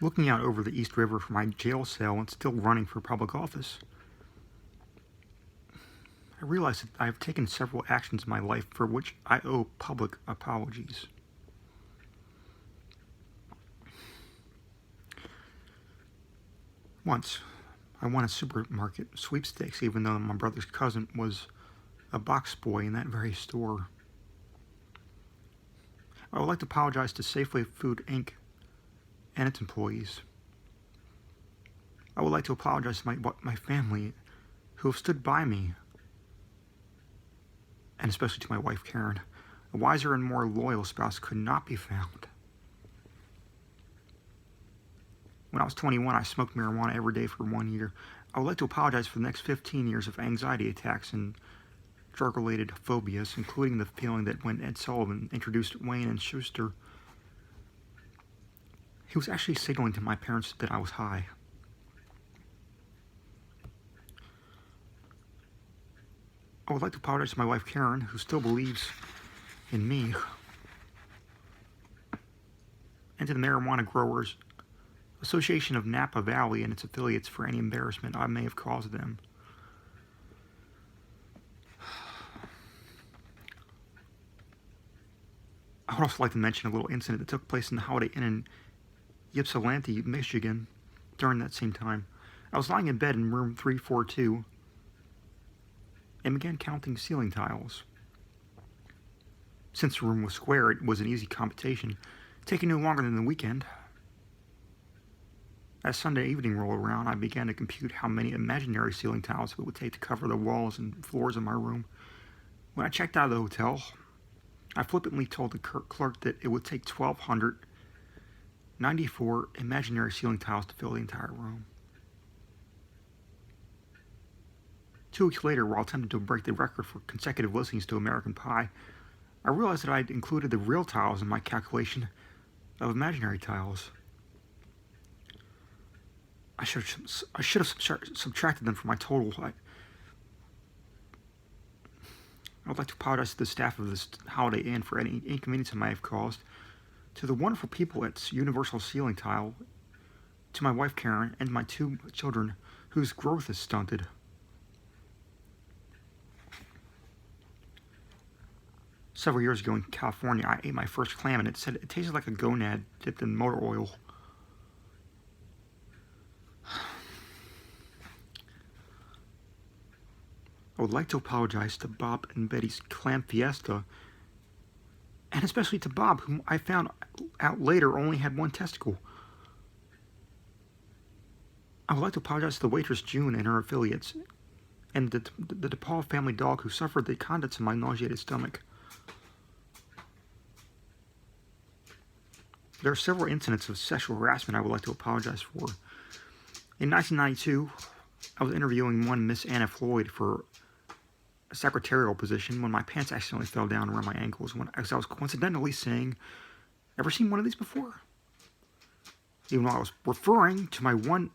looking out over the East River from my jail cell and still running for public office, I realize that I have taken several actions in my life for which I owe public apologies. Once, I won a supermarket sweepstakes even though my brother's cousin was a box boy in that very store. I would like to apologize to Safeway Food Inc. and its employees. I would like to apologize to my family who have stood by me, and especially to my wife Karen. A wiser and more loyal spouse could not be found. When I was 21, I smoked marijuana every day for 1 year. I would like to apologize for the next 15 years of anxiety attacks and drug-related phobias, including the feeling that when Ed Sullivan introduced Wayne and Schuster, he was actually signaling to my parents that I was high. I would like to apologize to my wife Karen, who still believes in me, and to the Marijuana Growers Association of Napa Valley and its affiliates for any embarrassment I may have caused them. I would also like to mention a little incident that took place in the Holiday Inn in Ypsilanti, Michigan, during that same time. I was lying in bed in room 342 and began counting ceiling tiles. Since the room was square, it was an easy computation, taking no longer than the weekend. As Sunday evening rolled around, I began to compute how many imaginary ceiling tiles it would take to cover the walls and floors of my room. When I checked out of the hotel, I flippantly told the clerk that it would take 1,294 imaginary ceiling tiles to fill the entire room. 2 weeks later, while attempting to break the record for consecutive listenings to American Pie, I realized that I had included the real tiles in my calculation of imaginary tiles. I should have subtracted them from my total. I would like to apologize to the staff of this Holiday Inn for any inconvenience I may have caused, to the wonderful people at Universal Ceiling Tile, to my wife Karen, and my 2 children whose growth is stunted. Several years ago in California, I ate my first clam and it said it tasted like a gonad dipped in motor oil. I would like to apologize to Bob and Betty's Clam Fiesta, and especially to Bob, whom I found out later only had 1 testicle. I would like to apologize to the waitress June and her affiliates, and the DePaul family dog who suffered the contents of my nauseated stomach. There are several incidents of sexual harassment I would like to apologize for. In 1992, I was interviewing one Miss Anna Floyd for a secretarial position when my pants accidentally fell down around my ankles as I was coincidentally saying, "Ever seen one of these before?" Even though I was referring to my one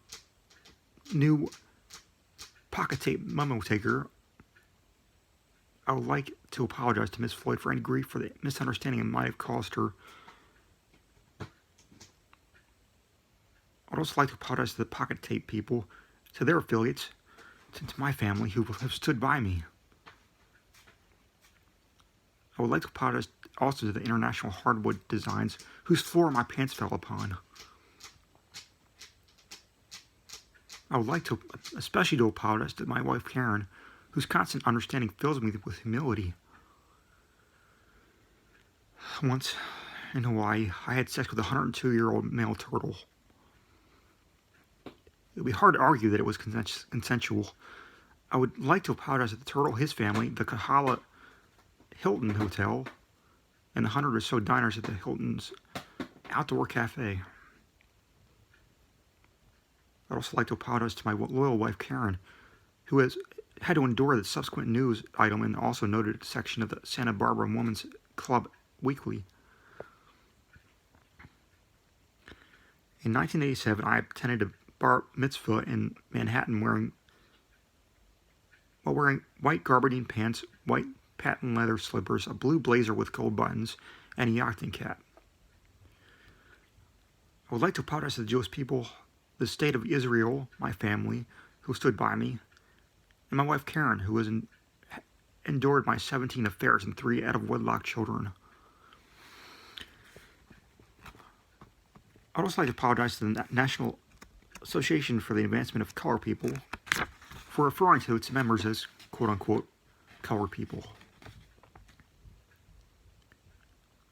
new pocket tape memo taker, I would like to apologize to Miss Floyd for any grief for the misunderstanding it might have caused her. I'd also like to apologize to the pocket tape people, to their affiliates, to my family who have stood by me. I would like to apologize also to the International Hardwood Designs, whose floor my pants fell upon. I would like to especially to apologize to my wife Karen, whose constant understanding fills me with humility. Once, in Hawaii, I had sex with a 102-year-old male turtle. It would be hard to argue that it was consensual. I would like to apologize to the turtle, his family, the Kahala Hilton Hotel, and the 100 or so diners at the Hilton's outdoor cafe. I'd also like to apologize to my loyal wife Karen, who has had to endure the subsequent news item in the also noted section of the Santa Barbara Women's Club Weekly. In 1987, I attended a bar mitzvah in Manhattan wearing white gabardine pants, white patent leather slippers, a blue blazer with gold buttons, and a yachting cap. I would like to apologize to the Jewish people, the state of Israel, my family, who stood by me, and my wife Karen, who has endured my 17 affairs and 3 out-of-wedlock children. I would also like to apologize to the National Association for the Advancement of Colored People for referring to its members as quote-unquote colored people.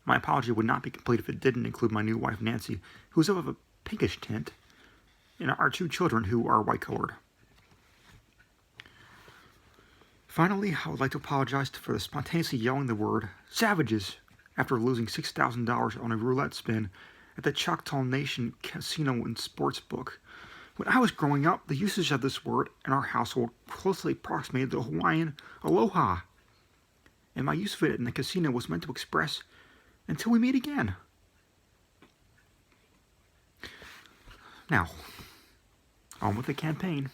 My apology would not be complete if it didn't include my new wife Nancy, who is of a pinkish tint, and our 2 children who are white-colored. Finally, I would like to apologize for the spontaneously yelling the word savages after losing $6,000 on a roulette spin at the Choctaw Nation Casino and Sportsbook. When I was growing up, the usage of this word in our household closely approximated the Hawaiian aloha, and my use of it in the casino was meant to express until we meet again. Now, on with the campaign.